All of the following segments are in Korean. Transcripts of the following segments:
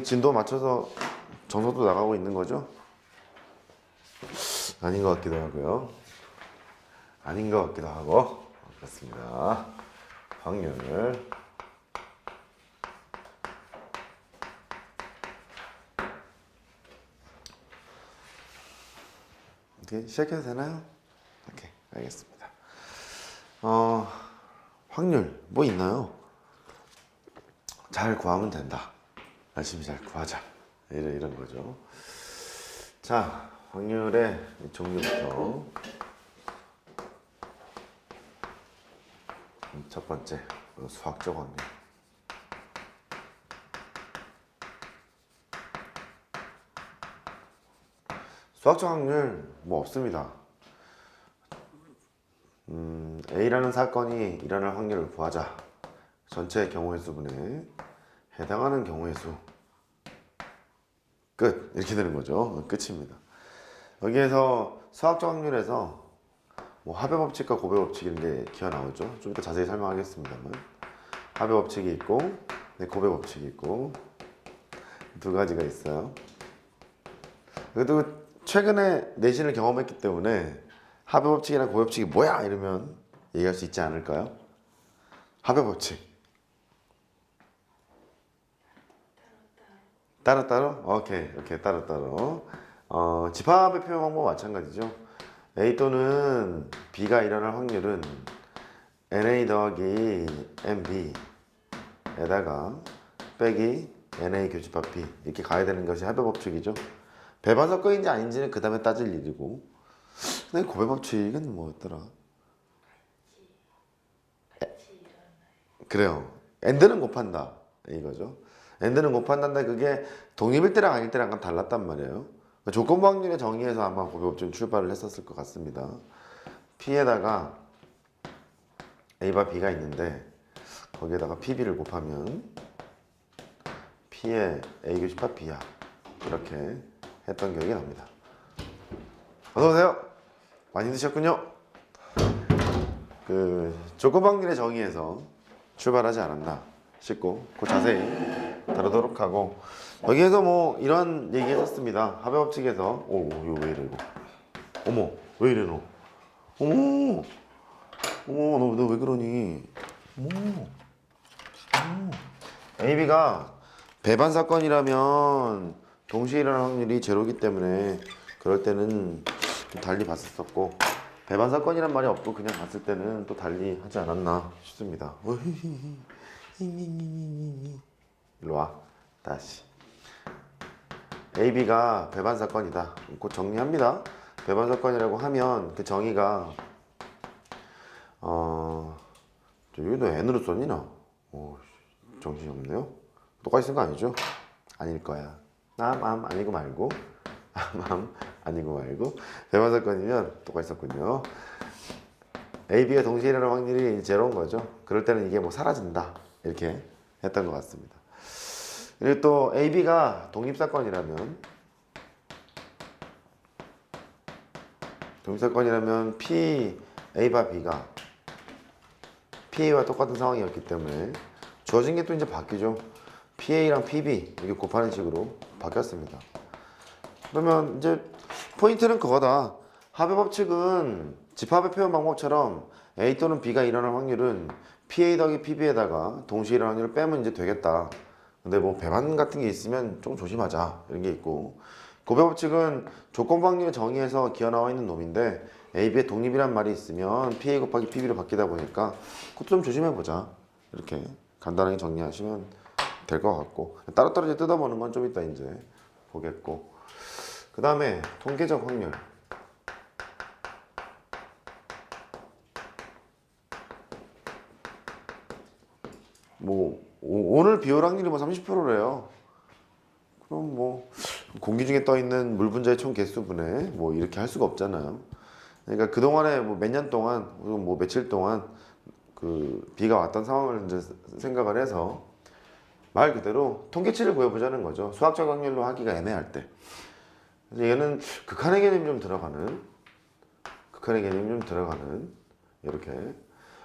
진도 맞춰서 정석도 나가고 있는 거죠? 아닌 것 같기도 하고요. 아닌 것 같기도 하고. 그렇습니다. 확률. 이렇게 시작해도 되나요? 오케이, 알겠습니다. 확률 뭐 있나요? 잘 구하면 된다. 열심히 잘 구하자. 이런 거죠. 자, 확률의 종류부터. 첫 번째, 수학적 확률. 수학적 확률 뭐 없습니다. A라는 사건이 일어날 확률을 구하자. 전체 경우의 수분에 해당하는 경우의 수. 끝. 이렇게 되는 거죠. 끝입니다. 여기에서 수학적 확률에서 뭐 합의 법칙과 고배 법칙 이런 게 기어 나오죠. 좀 이따 자세히 설명하겠습니다만. 합의 법칙이 있고, 네, 고배 법칙이 있고, 두 가지가 있어요. 그래도 최근에 내신을 경험했기 때문에 합의 법칙이나 고배 법칙이 뭐야? 이러면 얘기할 수 있지 않을까요? 합의 법칙. 따로따로? 오케이, 따로따로. 집합의 표현 방법 마찬가지죠. A 또는 B가 일어날 확률은 NA 더하기 NB에다가 빼기 NA 교집합 B 이렇게 가야 되는 것이 합의 법칙이죠. 배반 사건인지 아닌지는 그 다음에 따질 일이고, 근데 고배 법칙은 뭐였더라? 그래요. 엔드는 곱한다 이거죠. 엔드는 곱한다인데 그게 독립일 때랑 아닐 때랑 약간 달랐단 말이에요. 조건부 확률의 정의에서 아마 고배 법칙 출발을 했었을 것 같습니다. P에다가 A와 B가 있는데 거기에다가 PB를 곱하면 P의 A 교집합 B야. 이렇게 했던 기억이 납니다. 어서오세요. 많이 드셨군요. 그 조건부 확률의 정의에서 출발하지 않았나 싶고 그 자세히 다루도록 하고, 여기에서 뭐 이런 얘기 했었습니다. 합의 법칙에서 이거 왜 이래 이거. 어머 왜 이래 너. 어머 너 왜 그러니. 어머 AB가 배반 사건이라면 동시에 일어날 확률이 제로이기 때문에 그럴 때는 좀 달리 봤었고, 배반 사건이란 말이 없고 그냥 봤을 때는 또 달리 하지 않았나 싶습니다. 일로 와. 다시. AB가 배반 사건이다. 곧 정리합니다. 배반 사건이라고 하면 그 정의가 여기도 N으로 썼니 나? 정신이 없네요. 똑같이 쓴 거 아니죠? 아닐 거야. 아니고 말고. 아니고 말고. 배반 사건이면 똑같이 썼군요. AB가 동시에 일어날 확률이 제로인 거죠. 그럴 때는 이게 뭐 사라진다. 이렇게 했던 것 같습니다. 그리고 또 AB가 독립사건이라면 P, A와 B가 PA와 똑같은 상황이었기 때문에 주어진 게 또 이제 바뀌죠. PA랑 PB 이렇게 곱하는 식으로 바뀌었습니다. 그러면 이제 포인트는 그거다. 합의 법칙은 집합의 표현 방법처럼 A 또는 B가 일어날 확률은 PA 더하기 PB에다가 동시에 일어날 확률을 빼면 이제 되겠다. 근데 뭐 배반 같은 게 있으면 좀 조심하자 이런 게 있고, 고배 법칙은 조건부 확률의 정의에서 기어나와 있는 놈인데 AB의 독립이란 말이 있으면 PA 곱하기 PB로 바뀌다 보니까 그것도 좀 조심해보자. 이렇게 간단하게 정리하시면 될 것 같고, 따로따로 이제 뜯어보는 건 좀 이따 이제 보겠고, 그 다음에 통계적 확률. 뭐 오늘 비올 확률이 뭐 30%래요. 그럼 뭐 공기 중에 떠 있는 물 분자의 총 개수분에 뭐 이렇게 할 수가 없잖아요. 그러니까 그 동안에 뭐 몇 년 동안, 뭐 며칠 동안 그 비가 왔던 상황을 이제 생각을 해서 말 그대로 통계치를 구해보자는 거죠. 수학적 확률로 하기가 애매할 때. 그래서 얘는 극한의 개념이 좀 들어가는, 이렇게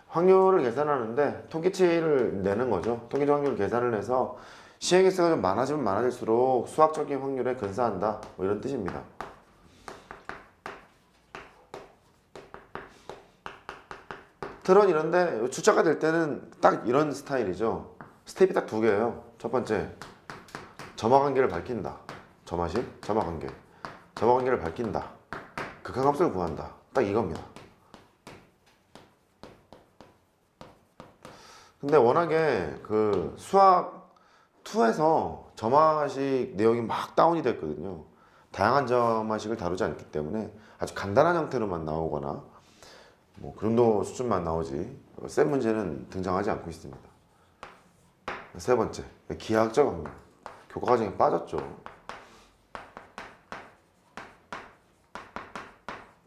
확률을 계산하는데 통계치를 내는 거죠. 통계적 확률을 계산을 해서 시행 횟수가 좀 많아지면 많아질수록 수학적인 확률에 근사한다. 뭐 이런 뜻입니다. 틀은 이런데 출제가 될 때는 딱 이런 스타일이죠. 스텝이 딱 두 개예요. 첫 번째, 점화관계를 밝힌다. 점화식, 점화관계. 점화관계를 밝힌다. 극한값을 구한다. 딱 이겁니다. 근데 워낙에 그 수학 2에서 점화식 내용이 막 다운이 됐거든요. 다양한 점화식을 다루지 않기 때문에 아주 간단한 형태로만 나오거나 뭐 그 정도 수준만 나오지 센 문제는 등장하지 않고 있습니다. 세 번째, 기하학적 확률. 교과 과정에 빠졌죠.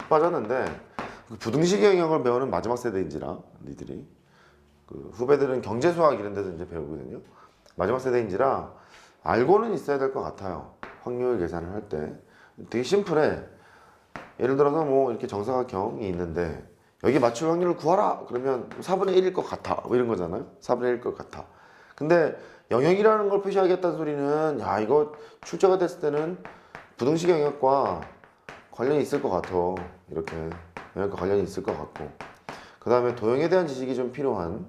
빠졌는데 부등식의 영역을 배우는 마지막 세대인지라 니들이 그 후배들은 경제 수학 이런 데서 이제 배우거든요. 마지막 세대인지라 알고는 있어야 될 것 같아요. 확률 계산을 할 때 되게 심플해. 예를 들어서 뭐 이렇게 정사각형이 있는데 여기 맞출 확률을 구하라 그러면 4분의 1일 것 같아 뭐 이런 거잖아요. 4분의 1일 것 같아. 근데 영역이라는 걸 표시하겠다는 소리는 야 이거 출제가 됐을 때는 부등식 영역과 관련이 있을 것 같아. 이렇게 영역과 관련이 있을 것 같고 그 다음에 도형에 대한 지식이 좀 필요한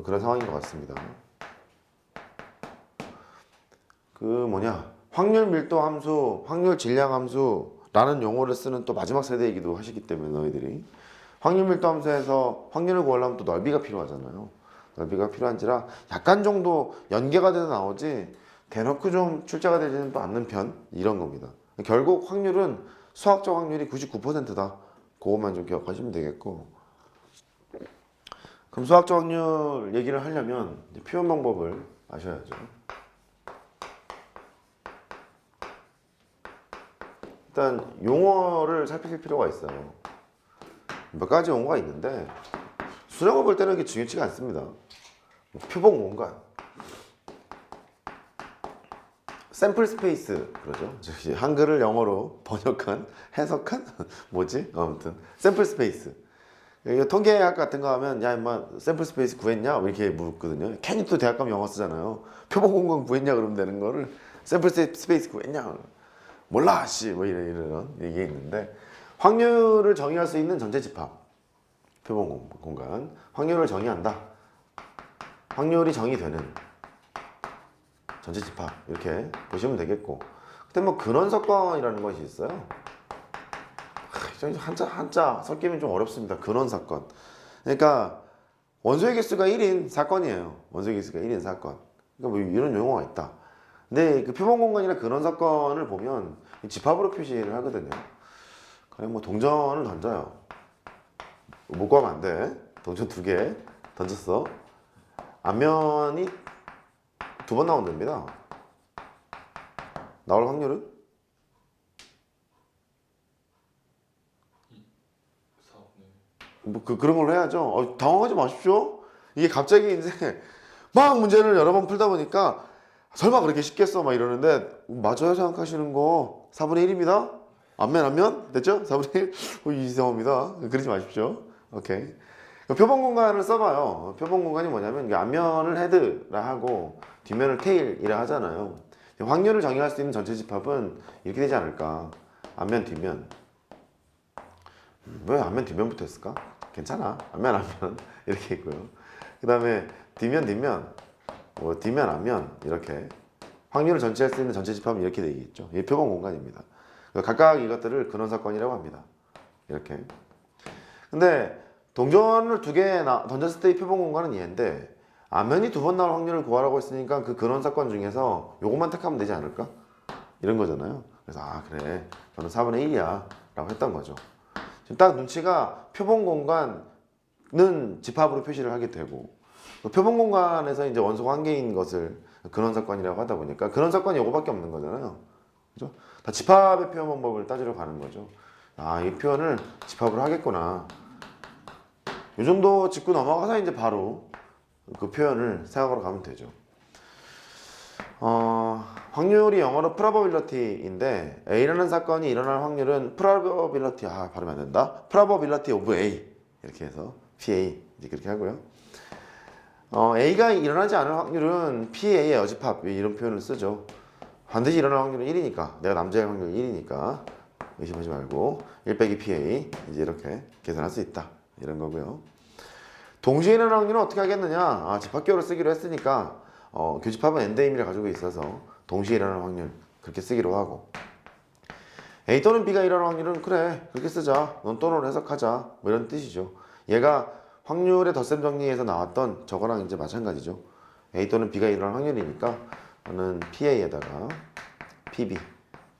그런 상황인 것 같습니다. 그 뭐냐 확률 밀도 함수, 확률 질량 함수라는 용어를 쓰는 또 마지막 세대이기도 하시기 때문에 너희들이 확률 밀도 함수에서 확률을 구하려면 또 넓이가 필요하잖아요. 넓이가 필요한지라 약간 정도 연계가 돼서 나오지 대놓고 좀 출제가 되지는 또 않는 편 이런 겁니다. 결국 확률은 수학적 확률이 99%다. 그것만 좀 기억하시면 되겠고 그럼 수학적 확률 얘기를 하려면 표현 방법을 아셔야죠. 일단 용어를 살피실 필요가 있어요. 몇 가지 용어가 있는데 수능을 볼 때는 이게 중요치가 않습니다. 표본 공간, 샘플 스페이스 그러죠. 한글을 영어로 번역한, 해석한 뭐지? 아무튼 샘플 스페이스. 통계학 같은 거 하면 야 임마 샘플 스페이스 구했냐? 이렇게 물었거든요. 괜히 또 대학 가면 영어 쓰잖아요. 표본 공간 구했냐 그러면 되는 거를 샘플 스페이스 구했냐? 몰라 씨 뭐 이런 얘기 있는데 확률을 정의할 수 있는 전체 집합 표본 공간 확률을 정의한다. 확률이 정의되는 전체 집합 이렇게 보시면 되겠고 근데 뭐 근원사건이라는 것이 있어요. 한자 섞이면 좀 어렵습니다. 근원사건 그러니까 원소의 개수가 1인 사건이에요. 원소의 개수가 1인 사건 그러니까 뭐 이런 용어가 있다. 근데 그 표본 공간이나 근원 사건을 보면 집합으로 표시를 하거든요. 그냥 뭐 동전을 던져요. 못 구하면 안 돼. 동전 2개 던졌어. 앞면이 2번 나온답니다. 나올 확률은? 4분의 뭐 그런 걸로 해야죠. 당황하지 마십시오. 이게 갑자기 이제 막 문제를 여러 번 풀다 보니까 설마 그렇게 쉽겠어? 막 이러는데 맞아요 생각하시는 거 4분의 1입니다. 앞면 됐죠? 4분의 1 이상합니다. 그러지 마십시오. 오케이. 표본 공간을 써봐요. 표본 공간이 뭐냐면 앞면을 헤드라 하고 뒷면을 테일이라 하잖아요. 확률을 정의할 수 있는 전체 집합은 이렇게 되지 않을까? 앞면 뒷면. 왜 앞면 뒷면부터 했을까? 괜찮아. 앞면 이렇게 있고요. 그 다음에 뒷면 뭐 뒷면 앞면 이렇게 확률을 전체할 수 있는 전체 집합은 이렇게 되겠죠. 이게 표본 공간입니다. 각각 이것들을 근원사건이라고 합니다. 이렇게. 근데 동전을 2개 던졌을 때의 표본 공간은 얘인데 앞면이 2번 나올 확률을 구하라고 했으니까 그 근원사건 중에서 요것만 택하면 되지 않을까? 이런 거잖아요. 그래서 그래 저는 4분의 1이야 라고 했던 거죠. 지금 딱 눈치가 표본 공간은 집합으로 표시를 하게 되고 표본 공간에서 이제 원소가 한 개인 것을 근원사건이라고 하다 보니까 근원사건이 요거밖에 없는 거잖아요. 그죠? 다 집합의 표현 방법을 따지러 가는 거죠. 이 표현을 집합으로 하겠구나. 이 정도 짚고 넘어가서 이제 바로 그 표현을 생각하러 가면 되죠. 확률이 영어로 probability인데 A라는 사건이 일어날 확률은 probability 발음이 안 된다. probability of A 이렇게 해서 PA 이제 그렇게 하고요. A가 일어나지 않을 확률은 PA의 여집합 이런 표현을 쓰죠. 반드시 일어날 확률은 1이니까 내가 남자일 확률 1이니까 의심하지 말고 1 빼기 PA 이제 이렇게 계산할 수 있다 이런 거고요. 동시에 일어날 확률은 어떻게 하겠느냐? 집합기호를 쓰기로 했으니까 교집합은 엔드임을 가지고 있어서 동시에 일어날 확률 그렇게 쓰기로 하고 A 또는 B가 일어날 확률은 그래 그렇게 쓰자 넌 또는 해석하자 뭐 이런 뜻이죠. 얘가 확률의 덧셈 정리에서 나왔던 저거랑 이제 마찬가지죠. A 또는 B가 일어날 확률이니까 저는 PA에다가 PB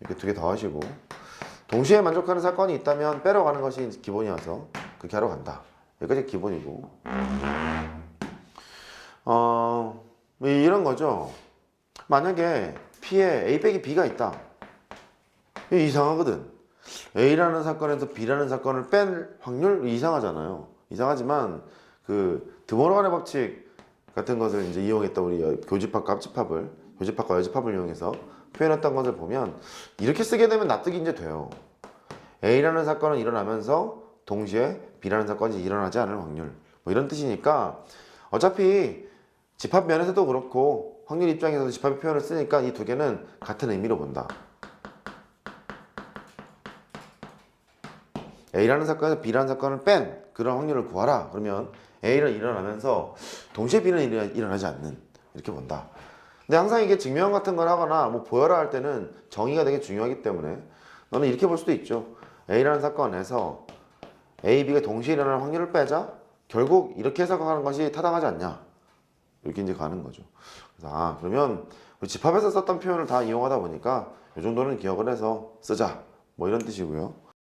이렇게 두 개 더하시고 동시에 만족하는 사건이 있다면 빼러 가는 것이 기본이어서 그렇게 하러 간다. 여기까지 기본이고 이런 거죠. 만약에 P에 A 빼기 B가 있다. 이상하거든. A라는 사건에서 B라는 사건을 뺀 확률 이상하잖아요. 이상하지만 그 드모로간의 법칙 같은 것을 이제 이용했던 우리 교집합과 합집합을 교집합과 여집합을 이용해서 표현했던 것을 보면 이렇게 쓰게 되면 납득이 이제 돼요. A라는 사건은 일어나면서 동시에 B라는 사건이 일어나지 않을 확률 뭐 이런 뜻이니까 어차피 집합 면에서도 그렇고 확률 입장에서도 집합의 표현을 쓰니까 이 두 개는 같은 의미로 본다. A라는 사건에서 B라는 사건을 뺀 그런 확률을 구하라. 그러면 A는 일어나면서 동시에 B는 일어나지 않는 이렇게 본다. 근데 항상 이게 증명 같은 걸 하거나 뭐 보여라 할 때는 정의가 되게 중요하기 때문에 너는 이렇게 볼 수도 있죠. A라는 사건에서 A, B가 동시에 일어나는 확률을 빼자. 결국 이렇게 해석하는 것이 타당하지 않냐. 이렇게 이제 가는 거죠. 그래서 그러면 우리 집합에서 썼던 표현을 다 이용하다 보니까 이 정도는 기억을 해서 쓰자. 뭐 이런 뜻이고요.